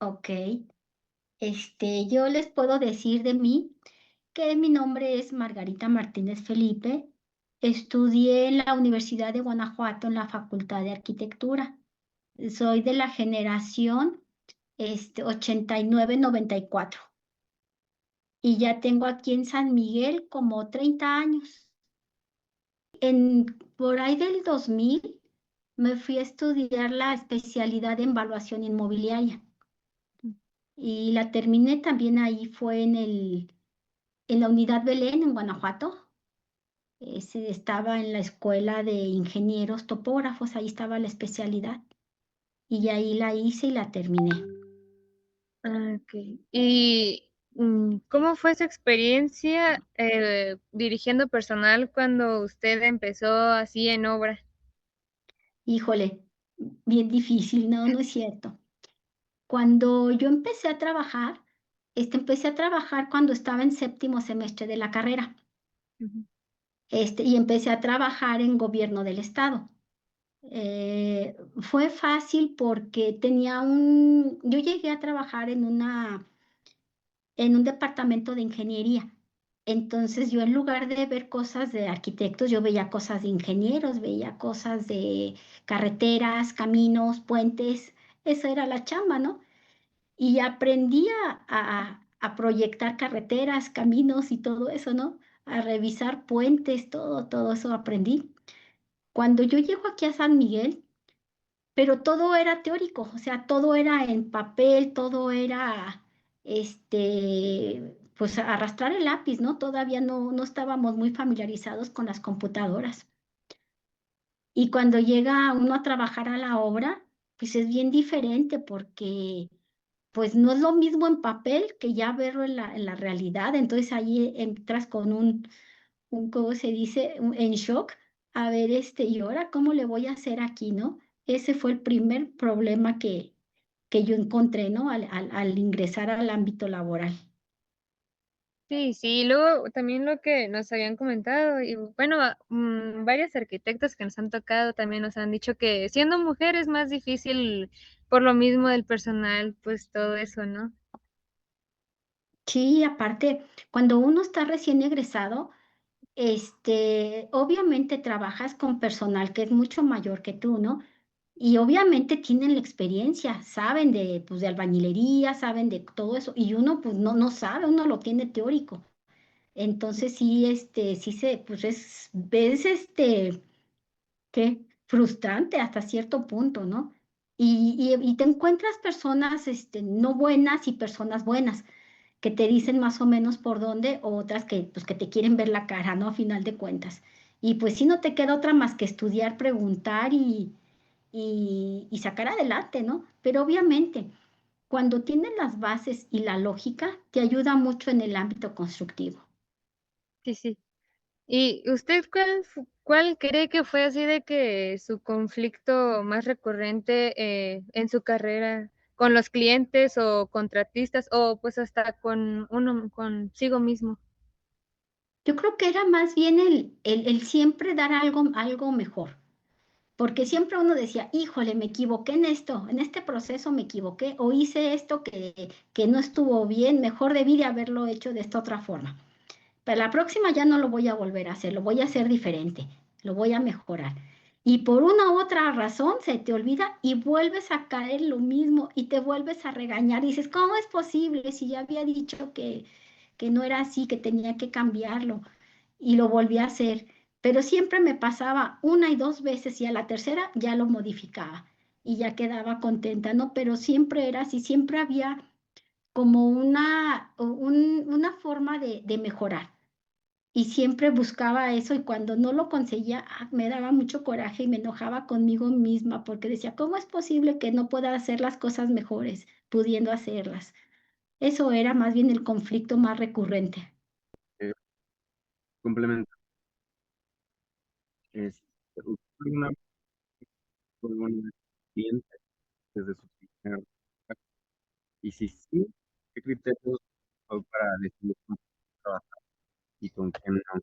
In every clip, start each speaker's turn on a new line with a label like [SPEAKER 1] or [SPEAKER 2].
[SPEAKER 1] Ok. Yo les puedo decir de mí que mi nombre es Margarita Martínez Felipe. Estudié en la Universidad de Guanajuato en la Facultad de Arquitectura. Soy de la generación 89-94 y ya tengo aquí en San Miguel como 30 años. Por ahí del 2000 me fui a estudiar la especialidad en evaluación inmobiliaria y la terminé también ahí, fue en la Unidad Belén, en Guanajuato. Estaba en la escuela de ingenieros topógrafos, ahí estaba la especialidad y ahí la hice y la terminé.
[SPEAKER 2] Ah, ok. ¿Y cómo fue su experiencia dirigiendo personal cuando usted empezó así en obra?
[SPEAKER 1] Híjole, bien difícil, no, no es cierto. Cuando yo empecé a trabajar cuando estaba en séptimo semestre de la carrera,
[SPEAKER 2] Ujú,
[SPEAKER 1] y empecé a trabajar en gobierno del estado. Fue fácil porque yo llegué a trabajar en un departamento de ingeniería. Entonces yo en lugar de ver cosas de arquitectos, yo veía cosas de ingenieros, veía cosas de carreteras, caminos, puentes. Esa era la chamba, ¿no? Y aprendí a proyectar carreteras, caminos y todo eso, ¿no? A revisar puentes, todo eso aprendí. Cuando yo llego aquí a San Miguel, pero todo era teórico, o sea, todo era en papel, todo era, pues arrastrar el lápiz, ¿no? Todavía no estábamos muy familiarizados con las computadoras. Y cuando llega uno a trabajar a la obra, pues es bien diferente porque pues no es lo mismo en papel que ya verlo en la realidad. Entonces ahí entras con ¿cómo se dice? En shock. A ver, ¿y ahora cómo le voy a hacer aquí, no? Ese fue el primer problema que yo encontré, ¿no? Al ingresar al ámbito laboral.
[SPEAKER 2] sí, sí, luego también lo que nos habían comentado, y bueno, varios arquitectos que nos han tocado también nos han dicho que siendo mujer es más difícil por lo mismo del personal, pues todo eso, ¿no?
[SPEAKER 1] Sí, aparte, cuando uno está recién egresado, obviamente trabajas con personal que es mucho mayor que tú, ¿no? Y obviamente tienen la experiencia, saben pues, de albañilería, saben de todo eso, y uno pues no sabe, uno lo tiene teórico. Entonces sí, pues qué frustrante hasta cierto punto, ¿no? Y te encuentras personas, no buenas y personas buenas, que te dicen más o menos por dónde, o otras pues, que te quieren ver la cara, ¿no? A final de cuentas. Y pues sí, no te queda otra más que estudiar, preguntar y sacar adelante, ¿no? Pero obviamente, cuando tienes las bases y la lógica, te ayuda mucho en el ámbito constructivo.
[SPEAKER 2] Sí, sí. ¿Y usted cuál cree que fue así de que su conflicto más recurrente en su carrera con los clientes o contratistas o pues hasta con uno consigo mismo?
[SPEAKER 1] Yo creo que era más bien el siempre dar algo mejor, porque siempre uno decía, híjole, me equivoqué en este proceso me equivoqué, o hice esto que no estuvo bien, mejor debí de haberlo hecho de esta otra forma. Pero la próxima ya no lo voy a volver a hacer, lo voy a hacer diferente, lo voy a mejorar. Y por una u otra razón se te olvida y vuelves a caer lo mismo y te vuelves a regañar y dices, ¿cómo es posible si ya había dicho que no era así, que tenía que cambiarlo? Y lo volví a hacer. Pero siempre me pasaba una y dos veces y a la tercera ya lo modificaba y ya quedaba contenta, ¿no? Pero siempre era así, siempre había como una forma de mejorar. Y siempre buscaba eso y cuando no lo conseguía, me daba mucho coraje y me enojaba conmigo misma porque decía, ¿cómo es posible que no pueda hacer las cosas mejores pudiendo hacerlas? Eso era más bien el conflicto más recurrente.
[SPEAKER 3] Eh, complemento. Este, una muy buena cliente desde su primer y si sí, ¿qué criterios hay para decidir con quién trabajar y con quién no?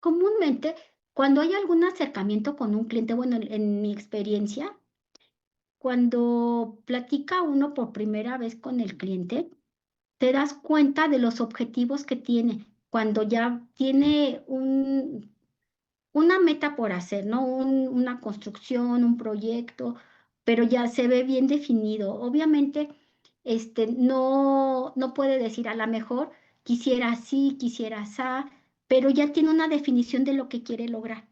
[SPEAKER 1] Comúnmente, cuando hay algún acercamiento con un cliente, bueno, en mi experiencia, cuando platica uno por primera vez con el cliente, te das cuenta de los objetivos que tiene, cuando ya tiene una meta por hacer, ¿no? Una construcción, un proyecto, pero ya se ve bien definido. Obviamente, no puede decir, a lo mejor quisiera así, quisiera así, pero ya tiene una definición de lo que quiere lograr.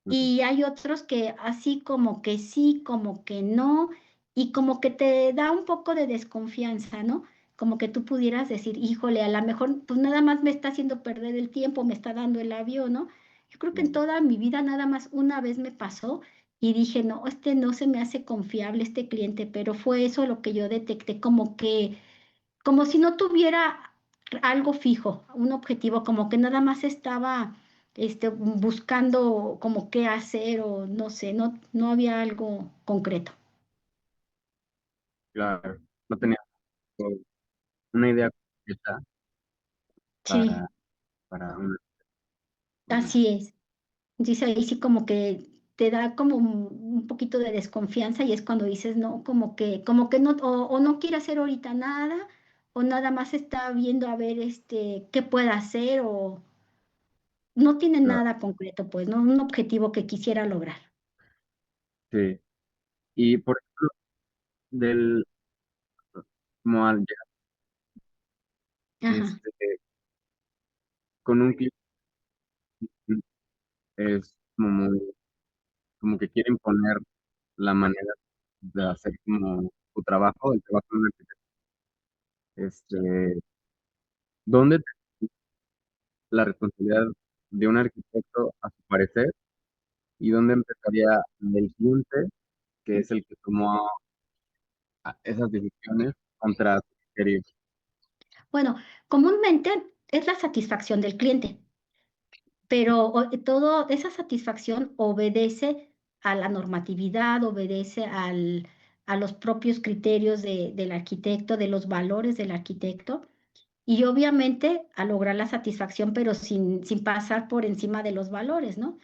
[SPEAKER 3] Ok,
[SPEAKER 1] Y hay otros que así como que sí, como que no, y como que te da un poco de desconfianza, ¿no? Como que tú pudieras decir, híjole, a lo mejor pues nada más me está haciendo perder el tiempo, me está dando el avión, ¿no? Yo creo que en
[SPEAKER 3] mm,
[SPEAKER 1] toda mi vida nada más una vez me pasó y dije, no, no se me hace confiable este cliente, pero fue eso lo que yo detecté, como si no tuviera algo fijo, un objetivo, como que nada más estaba buscando como qué hacer o no sé, no había algo concreto.
[SPEAKER 3] claro, no tenía una idea completa para,
[SPEAKER 1] Sí,
[SPEAKER 3] para una... mm,
[SPEAKER 1] así es. Dice ahí sí como que te da como un poquito de desconfianza y es cuando dices no, como que no, o no quiere hacer ahorita nada, o nada más está viendo a ver qué puede hacer, o no tiene
[SPEAKER 3] claro,
[SPEAKER 1] nada concreto, pues, ¿no? Un objetivo que quisiera lograr.
[SPEAKER 3] sí. Y por ejemplo, del, como al llegar,
[SPEAKER 1] Ajá.
[SPEAKER 3] con un cliente es como que quiere imponer la manera de hacer como tu trabajo, el trabajo de un arquitecto. Este, ¿Dónde la responsabilidad de un arquitecto a su parecer y dónde empezaría el cliente, que es el que tomó esas decisiones contra su criterio?
[SPEAKER 1] Bueno, comúnmente es la satisfacción del cliente, pero todo esa satisfacción obedece a la normatividad, obedece a los propios criterios del arquitecto, de los valores del arquitecto. Y obviamente a lograr la satisfacción, pero sin pasar por encima de los valores, ¿no?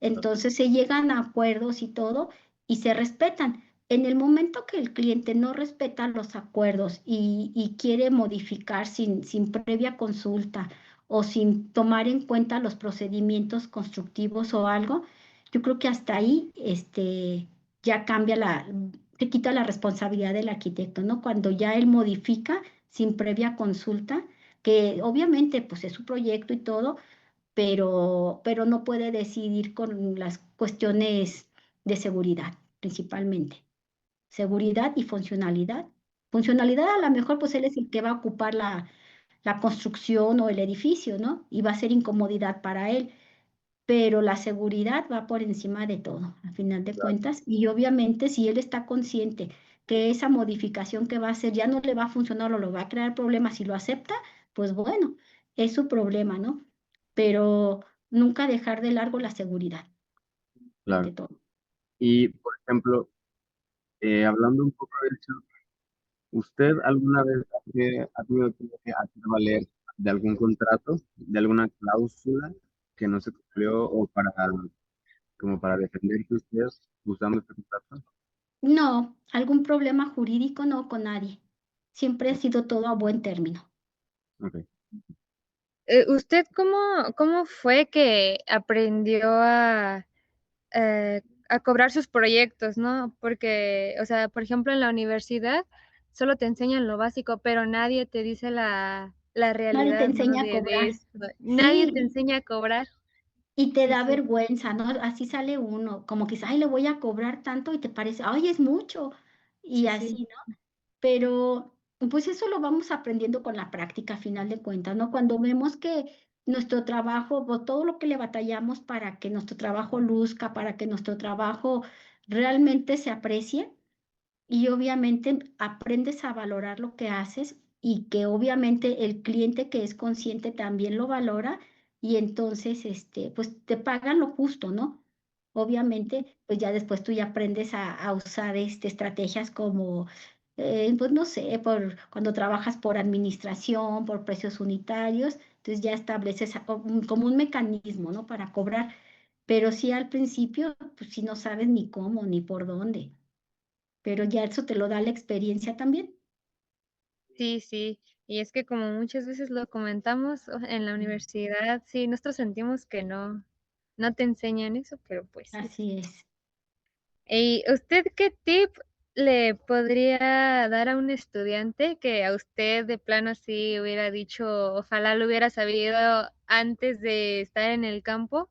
[SPEAKER 1] Entonces se llegan a acuerdos y todo y se respetan. En el momento que el cliente no respeta los acuerdos y quiere modificar sin previa consulta o sin tomar en cuenta los procedimientos constructivos o algo, yo creo que hasta ahí ya cambia se quita la responsabilidad del arquitecto, ¿no? Cuando ya él modifica sin previa consulta, que obviamente pues es su proyecto y todo, pero no puede decidir con las cuestiones de seguridad, principalmente. Seguridad y funcionalidad. Funcionalidad a lo mejor pues él es el que va a ocupar la construcción o el edificio, ¿no? Y va a ser incomodidad para él, pero la seguridad va por encima de todo, a final de
[SPEAKER 3] Claro,
[SPEAKER 1] cuentas, y obviamente si él está consciente que esa modificación que va a hacer ya no le va a funcionar o le va a crear problemas y lo acepta, pues bueno, es su problema, ¿no? Pero nunca dejar de largo la seguridad, ante
[SPEAKER 3] claro.
[SPEAKER 1] todo.
[SPEAKER 3] Y, por ejemplo, hablando un poco de eso, ¿usted alguna vez ha tenido que hacer valer de algún contrato, de alguna cláusula que no se cumplió o como para defenderse usted usando este contrato?
[SPEAKER 1] No, algún problema jurídico no con nadie. Siempre ha sido todo a buen término.
[SPEAKER 3] Ok.
[SPEAKER 2] ¿Usted cómo fue que aprendió a cobrar sus proyectos, ¿no? Porque, o sea, por ejemplo, en la universidad solo te enseñan lo básico, pero nadie te dice la
[SPEAKER 1] Nadie te
[SPEAKER 2] realidad, ¿no?
[SPEAKER 1] enseña a
[SPEAKER 2] De
[SPEAKER 1] cobrar.
[SPEAKER 2] eso. Nadie te
[SPEAKER 1] Sí,
[SPEAKER 2] enseña a cobrar.
[SPEAKER 1] y te
[SPEAKER 2] Sí,
[SPEAKER 1] da
[SPEAKER 2] sí,
[SPEAKER 1] vergüenza, ¿no? Así sale uno, como que dice, ay, le voy a cobrar tanto y te parece, ay, es mucho. Y
[SPEAKER 2] sí,
[SPEAKER 1] así,
[SPEAKER 2] sí.
[SPEAKER 1] ¿no? Pero pues eso lo vamos aprendiendo con la práctica, a final de cuentas, ¿no? Cuando vemos que nuestro trabajo, o todo lo que le batallamos para que nuestro trabajo luzca, para que nuestro trabajo realmente se aprecie, y obviamente aprendes a valorar lo que haces y que obviamente el cliente que es consciente también lo valora y entonces, pues te pagan lo justo, ¿no? Obviamente, pues ya después tú ya aprendes a usar estrategias como, pues no sé, cuando trabajas por administración, por precios unitarios, entonces ya estableces como un mecanismo, ¿no? Para cobrar, pero sí al principio, pues si no sabes ni cómo, ni por dónde. pero ya eso te lo da la experiencia también.
[SPEAKER 2] Sí, sí. Y es que como muchas veces lo comentamos en la universidad, sí, nosotros sentimos que no te enseñan eso, pero pues sí.
[SPEAKER 1] Así es.
[SPEAKER 2] ¿Y usted qué tip le podría dar a un estudiante que a usted de plano sí hubiera dicho, ojalá lo hubiera sabido antes de estar en el campo,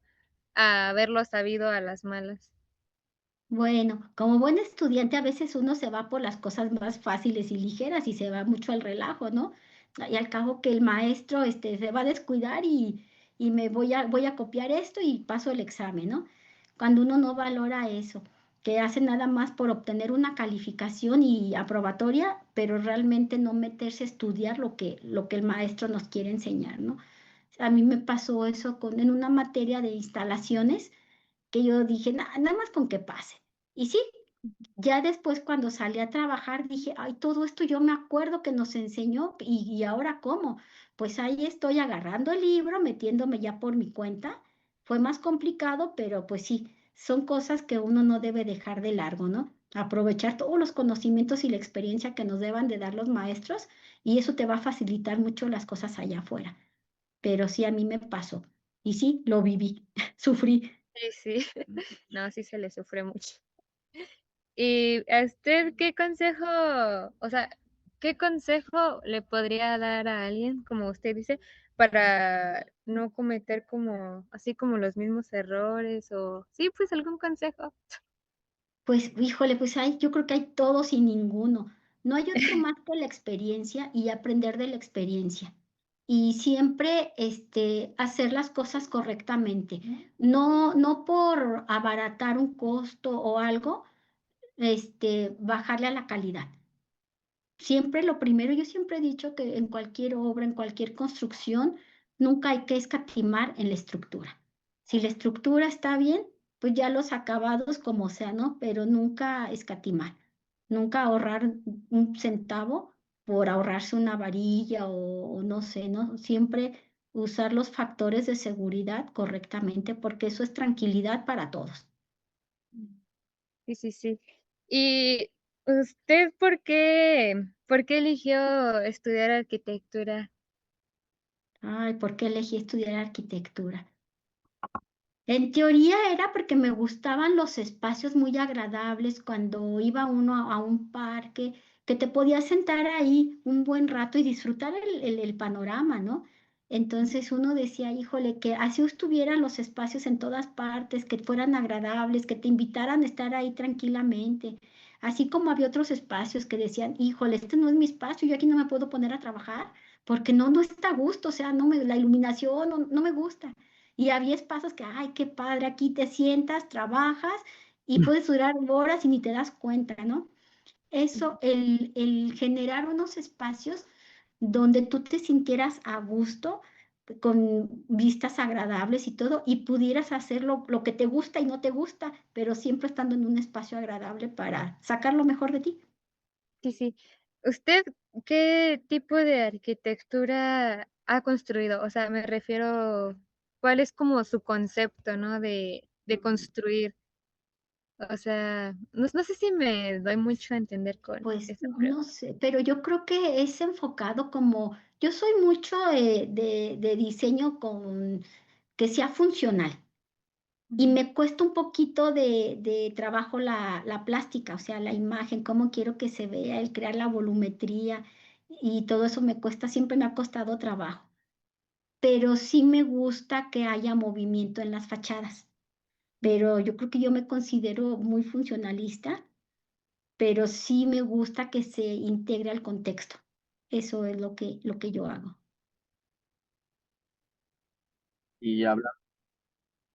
[SPEAKER 2] a haberlo sabido a las malas?
[SPEAKER 1] Bueno, como buen estudiante, a veces uno se va por las cosas más fáciles y ligeras y se va mucho al relajo, ¿no? Y al cabo que el maestro, se va a descuidar y voy a copiar esto y paso el examen, ¿no? Cuando uno no valora eso, que hace nada más por obtener una calificación y aprobatoria, pero realmente no meterse a estudiar lo que el maestro nos quiere enseñar, ¿no? A mí me pasó eso en una materia de instalaciones que yo dije: Nada más con que pase". Y sí, ya después cuando salí a trabajar dije: "Ay, todo esto yo me acuerdo que nos enseñó, ¿y ahora cómo?". Pues ahí estoy agarrando el libro, metiéndome ya por mi cuenta. Fue más complicado, pero pues sí, son cosas que uno no debe dejar de largo, ¿no? Aprovechar todos los conocimientos y la experiencia que nos deban de dar los maestros, y eso te va a facilitar mucho las cosas allá afuera. Pero sí, a mí me pasó. Y sí, lo viví, sufrí.
[SPEAKER 2] Sí, sí. No, sí se le sufre mucho. ¿Y a usted qué consejo, o sea, qué consejo le podría dar a alguien, como usted dice, para no cometer como, así como los mismos errores o, sí, pues algún consejo?
[SPEAKER 1] Pues, híjole, pues yo creo que hay todos y ninguno. No hay otro más que la experiencia y aprender de la experiencia. Y siempre, hacer las cosas correctamente. No por abaratar un costo o algo, bajarle a la calidad. Siempre lo primero, yo siempre he dicho que en cualquier obra, en cualquier construcción, nunca hay que escatimar en la estructura. Si la estructura está bien, pues ya los acabados como sea, ¿no? Pero nunca escatimar, nunca ahorrar un centavo por ahorrarse una varilla o no sé, ¿no? Siempre usar los factores de seguridad correctamente, porque eso es tranquilidad para todos.
[SPEAKER 2] Sí, sí, sí. ¿Y usted por qué eligió estudiar arquitectura?
[SPEAKER 1] Ay, ¿por qué elegí estudiar arquitectura? En teoría era porque me gustaban los espacios muy agradables cuando iba uno a un parque, que te podías sentar ahí un buen rato y disfrutar el panorama, ¿no? Entonces uno decía, híjole, que así estuvieran los espacios en todas partes, que fueran agradables, que te invitaran a estar ahí tranquilamente. Así como había otros espacios que decían, híjole, este no es mi espacio, yo aquí no me puedo poner a trabajar, porque no está a gusto, o sea, la iluminación no me gusta. Y había espacios que, ay, qué padre, aquí te sientas, trabajas y puedes durar horas y ni te das cuenta, ¿no? Eso, el generar unos espacios donde tú te sintieras a gusto, con vistas agradables y todo, y pudieras hacer lo que te gusta y no te gusta, pero siempre estando en un espacio agradable para sacar lo mejor de ti.
[SPEAKER 2] Sí, sí. ¿Usted qué tipo de arquitectura ha construido? O sea, me refiero, ¿cuál es como su concepto, ¿no? De construir. O sea, no sé si me doy mucho a entender con
[SPEAKER 1] Pues
[SPEAKER 2] esa
[SPEAKER 1] no
[SPEAKER 2] pregunta.
[SPEAKER 1] sé, pero yo creo que es enfocado como, yo soy mucho de diseño que sea funcional. Y
[SPEAKER 2] Ujú.
[SPEAKER 1] me cuesta un poquito de trabajo la plástica, o sea, la imagen, cómo quiero que se vea, el crear la volumetría y todo eso me cuesta, siempre me ha costado trabajo. Pero sí me gusta que haya movimiento en las fachadas. Pero yo creo que yo me considero muy funcionalista, pero sí me gusta que se integre al contexto. Eso es lo que yo hago.
[SPEAKER 3] Y hablando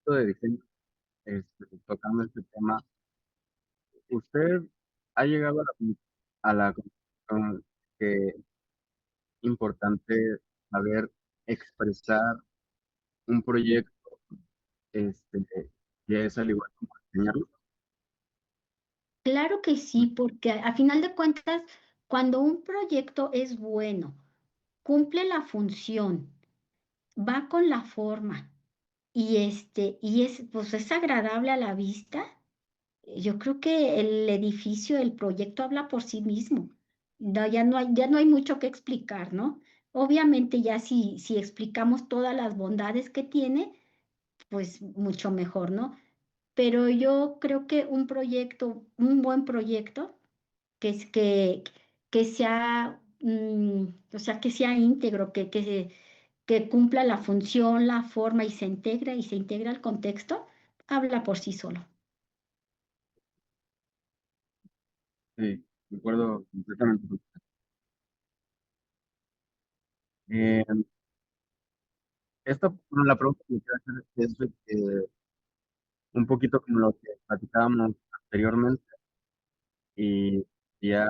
[SPEAKER 3] de diseño, tocando este tema, ¿usted ha llegado a la conclusión que es importante saber expresar un proyecto, este, que es al igual como enseñarlo?
[SPEAKER 1] Claro que sí, porque a final de cuentas, cuando un proyecto es bueno, cumple la función, va con la forma y es, pues, es agradable a la vista, yo creo que el edificio, el proyecto habla por sí mismo. No, ya no hay mucho que explicar, ¿no? Obviamente ya si explicamos todas las bondades que tiene, pues mucho mejor, ¿no? Pero yo creo que un buen proyecto, que es que sea, o sea, que sea íntegro, que cumpla la función, la forma y se integra al contexto, habla por sí solo.
[SPEAKER 3] Sí, de acuerdo completamente. Eh, bueno, la pregunta que me quiero hacer es un poquito como lo que platicábamos anteriormente y ya,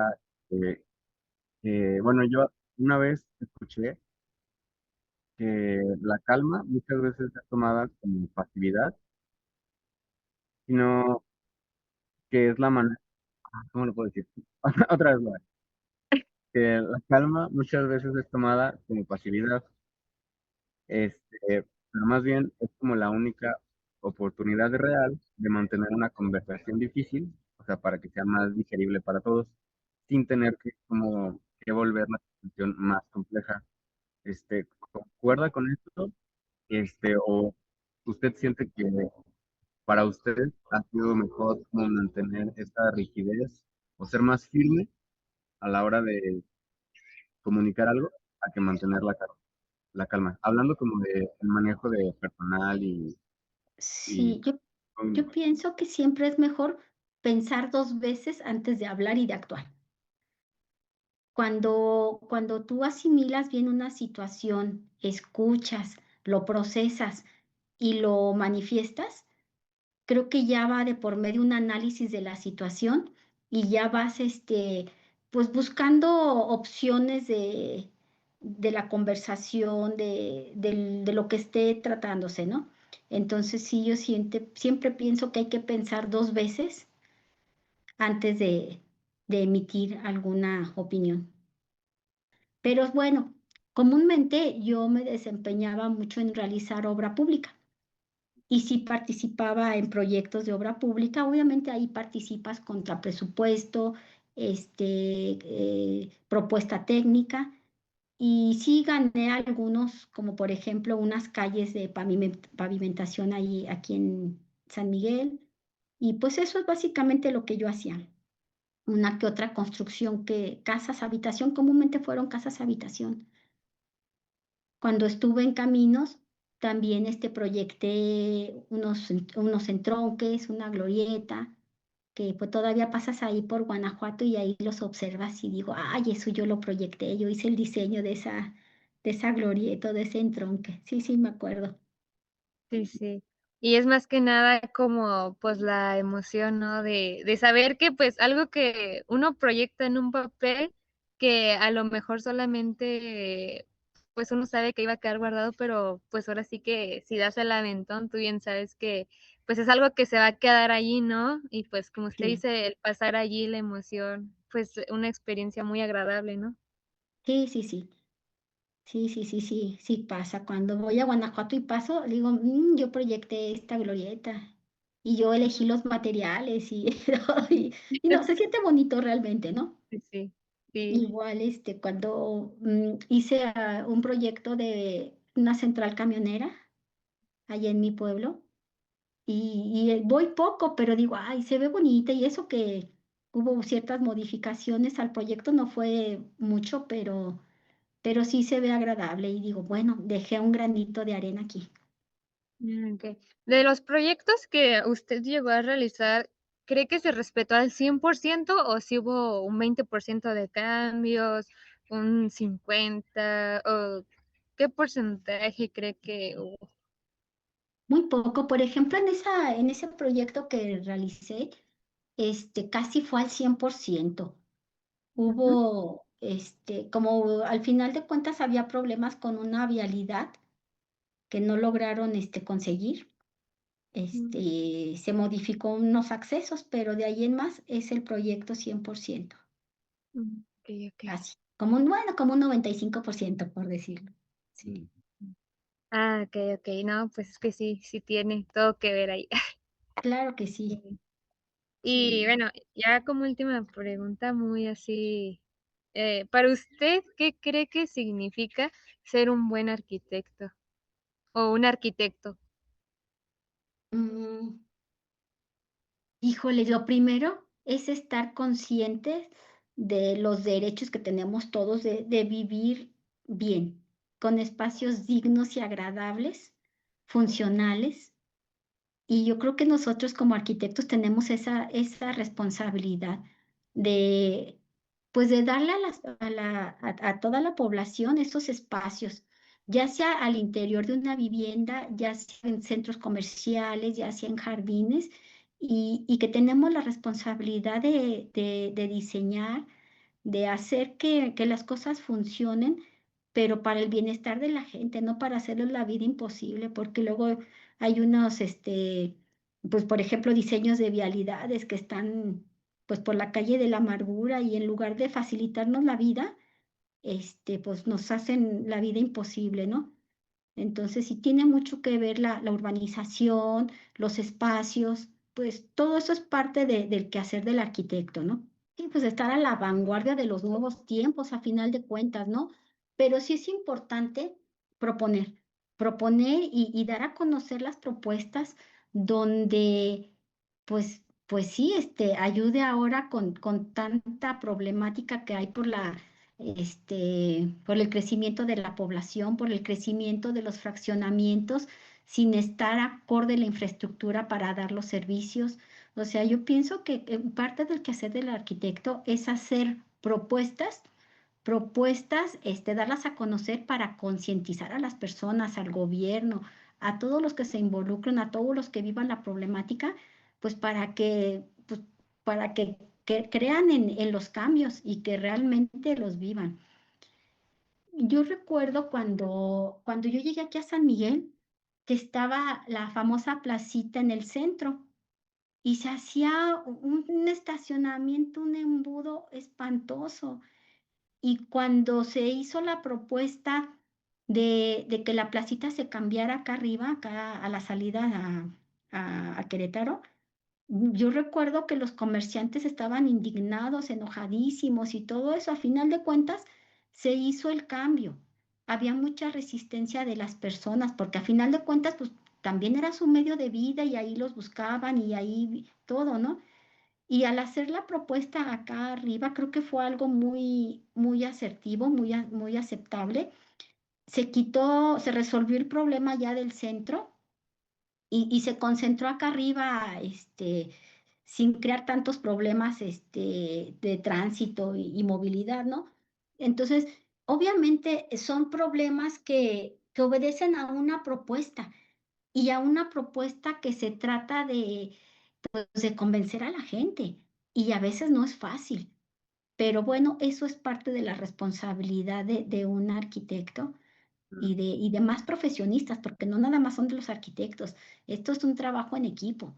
[SPEAKER 3] eh, bueno, yo una vez escuché que la calma muchas veces es tomada como pasividad, sino que es la manera, ¿cómo lo puedo decir? Otra vez, que la calma muchas veces es tomada como pasividad, pero más bien es como la única oportunidad real de mantener una conversación difícil, o sea, para que sea más digerible para todos, sin tener que como que volver la situación más compleja. ¿Concuerda con esto? O usted siente que para usted ha sido mejor como mantener esta rigidez o ser más firme a la hora de comunicar algo a que mantener la calma. Hablando como de el manejo de personal y
[SPEAKER 1] Sí, yo pienso que siempre es mejor pensar 2 veces antes de hablar y de actuar. Cuando tú asimilas bien una situación, escuchas, lo procesas y lo manifiestas, creo que ya va de por medio un análisis de la situación y ya vas, pues, buscando opciones de la conversación, de lo que esté tratándose, ¿no? Entonces, sí, yo siempre pienso que hay que pensar 2 veces antes de emitir alguna opinión. Pero bueno, comúnmente yo me desempeñaba mucho en realizar obra pública. Y si participaba en proyectos de obra pública, obviamente ahí participas contra presupuesto, propuesta técnica, y sí gané algunos, como por ejemplo unas calles de pavimentación ahí, aquí en San Miguel, y pues eso es básicamente lo que yo hacía. Una que otra construcción, que casas habitación, comúnmente fueron casas habitación. Cuando estuve en Caminos, también, proyecté unos entronques, una glorieta, que, pues, todavía pasas ahí por Guanajuato y ahí los observas y digo: "Ay, eso yo lo proyecté, yo hice el diseño de esa glorieta, de ese entronque". Sí, sí, me acuerdo.
[SPEAKER 2] Sí, sí. Y es más que nada como, pues, la emoción, ¿no? De saber que, pues, algo que uno proyecta en un papel, que a lo mejor solamente, pues, uno sabe que iba a quedar guardado, pero, pues, ahora sí que si das el aventón, tú bien sabes que, pues, es algo que se va a quedar allí, ¿no? Y, pues, como usted
[SPEAKER 1] Sí.
[SPEAKER 2] dice, el pasar allí, la emoción, pues, una experiencia muy agradable, ¿no?
[SPEAKER 1] Sí, sí, sí. Sí, sí, sí, sí, sí pasa. Cuando voy a Guanajuato y paso, digo: yo proyecté esta glorieta, y yo elegí los materiales y todo, y no, se siente bonito realmente, ¿no?
[SPEAKER 2] Sí, sí, sí.
[SPEAKER 1] Igual, cuando, hice, un proyecto de una central camionera allá en mi pueblo, y voy poco, pero digo: "Ay, se ve bonita", y eso que hubo ciertas modificaciones al proyecto, no fue mucho, pero sí se ve agradable, y digo: "Bueno, dejé un granito de arena aquí".
[SPEAKER 2] Okey. De los proyectos que usted llegó a realizar, ¿cree que se respetó al 100% o si hubo un 20% de cambios, un 50 o qué porcentaje cree que hubo?
[SPEAKER 1] Muy poco, por ejemplo, en ese proyecto que realicé, casi fue al 100%.
[SPEAKER 2] Ujú,
[SPEAKER 1] Hubo, como al final de cuentas había problemas con una vialidad que no lograron, conseguir,
[SPEAKER 2] mm,
[SPEAKER 1] se modificó unos accesos, pero de ahí en más es el proyecto 100%,
[SPEAKER 2] okey, okey.
[SPEAKER 1] casi, como un 95% por decirlo. Sí,
[SPEAKER 2] Ah, okey, okey. No, pues es que sí, sí tiene todo que ver ahí.
[SPEAKER 1] claro que sí.
[SPEAKER 2] Sí. Y
[SPEAKER 1] Sí.
[SPEAKER 2] bueno, ya como última pregunta, muy así, para usted, ¿qué cree que significa ser un buen arquitecto o un arquitecto?
[SPEAKER 1] Mm, híjole, lo primero es estar conscientes de los derechos que tenemos todos de vivir bien, con espacios dignos y agradables, funcionales. Y yo creo que nosotros como arquitectos tenemos esa responsabilidad de, pues, de darle a toda la población esos espacios, ya sea al interior de una vivienda, ya sea en centros comerciales, ya sea en jardines, y que tenemos la responsabilidad de diseñar, de hacer que las cosas funcionen, pero para el bienestar de la gente, no para hacerles la vida imposible, porque luego hay unos, pues, por ejemplo, diseños de vialidades que están, pues, por la calle de la amargura y en lugar de facilitarnos la vida, pues, nos hacen la vida imposible, ¿no? Entonces, sí tiene mucho que ver la urbanización, los espacios, pues, todo eso es parte del quehacer del arquitecto, ¿no? Sí, pues, estar a la vanguardia de los nuevos tiempos, a final de cuentas, ¿no? Pero sí es importante proponer, proponer y dar a conocer las propuestas donde, pues sí, ayude ahora con tanta problemática que hay por el crecimiento de la población, por el crecimiento de los fraccionamientos, sin estar acorde la infraestructura para dar los servicios. O sea, yo pienso que parte del quehacer del arquitecto es hacer propuestas, darlas a conocer para concientizar a las personas, al gobierno, a todos los que se involucren, a todos los que vivan la problemática, pues para que crean en los cambios y que realmente los vivan. Yo recuerdo cuando yo llegué aquí a San Miguel, que estaba la famosa placita en el centro y se hacía un estacionamiento, un embudo espantoso. Y cuando se hizo la propuesta de que la placita se cambiara acá arriba, acá a la salida a Querétaro, yo recuerdo que los comerciantes estaban indignados, enojadísimos y todo eso. A final de cuentas, se hizo el cambio. Había mucha resistencia de las personas, porque a final de cuentas, pues también era su medio de vida y ahí los buscaban y ahí todo, ¿no? Y al hacer la propuesta acá arriba, creo que fue algo muy, muy asertivo, muy aceptable. Se resolvió el problema ya del centro y se concentró acá arriba, sin crear tantos problemas, de tránsito y movilidad, ¿no? Entonces, obviamente son problemas que obedecen a una propuesta y a una propuesta que se trata de convencer a la gente y a veces no es fácil, pero bueno, eso es parte de la responsabilidad de un arquitecto y de más profesionistas, porque no nada más son de los arquitectos, esto es un trabajo en equipo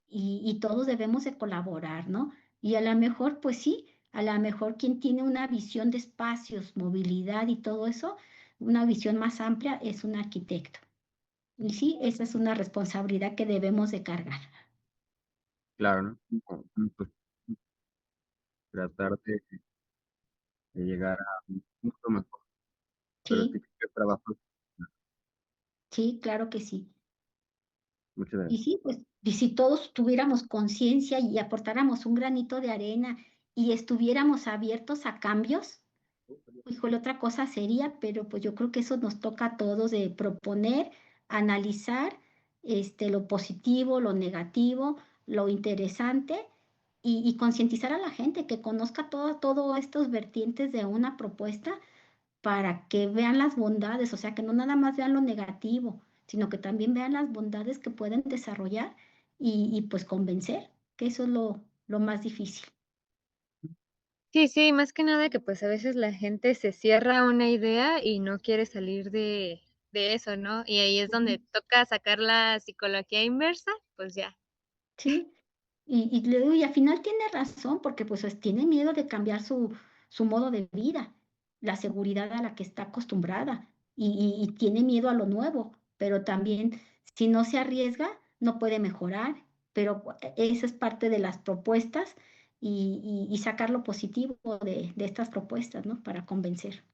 [SPEAKER 1] y todos debemos de colaborar, ¿no? Y a lo mejor, pues sí, a lo mejor quien tiene una visión de espacios, movilidad y todo eso, una visión más amplia es un arquitecto. Y sí, esa es una responsabilidad que debemos de cargar.
[SPEAKER 3] Claro, ¿no? Pues, tratar de llegar a un punto mejor, pero sí
[SPEAKER 1] Sí,
[SPEAKER 3] que el trabajo.
[SPEAKER 1] sí, claro que sí.
[SPEAKER 3] Muchas
[SPEAKER 1] Y
[SPEAKER 3] gracias.
[SPEAKER 1] sí, pues, y si todos tuviéramos conciencia y aportáramos un granito de arena y estuviéramos abiertos a cambios, híjole, otra cosa sería, pero pues yo creo que eso nos toca a todos de proponer, analizar, lo positivo, lo negativo, lo interesante y concientizar a la gente que conozca todo estos vertientes de una propuesta para que vean las bondades, o sea, que no nada más vean lo negativo, sino que también vean las bondades que pueden desarrollar y pues convencer, que eso es lo más difícil.
[SPEAKER 2] Sí, sí, más que nada que, pues, a veces la gente se cierra a una idea y no quiere salir de eso, ¿no? Y ahí es donde
[SPEAKER 1] Ujú.
[SPEAKER 2] toca sacar la psicología inversa, pues ya.
[SPEAKER 1] Sí, y le digo, y al final tiene razón, porque pues tiene miedo de cambiar su modo de vida, la seguridad a la que está acostumbrada, y tiene miedo a lo nuevo, pero también si no se arriesga, no puede mejorar. pero esa es parte de las propuestas y sacar lo positivo de estas propuestas, ¿no? Para convencer.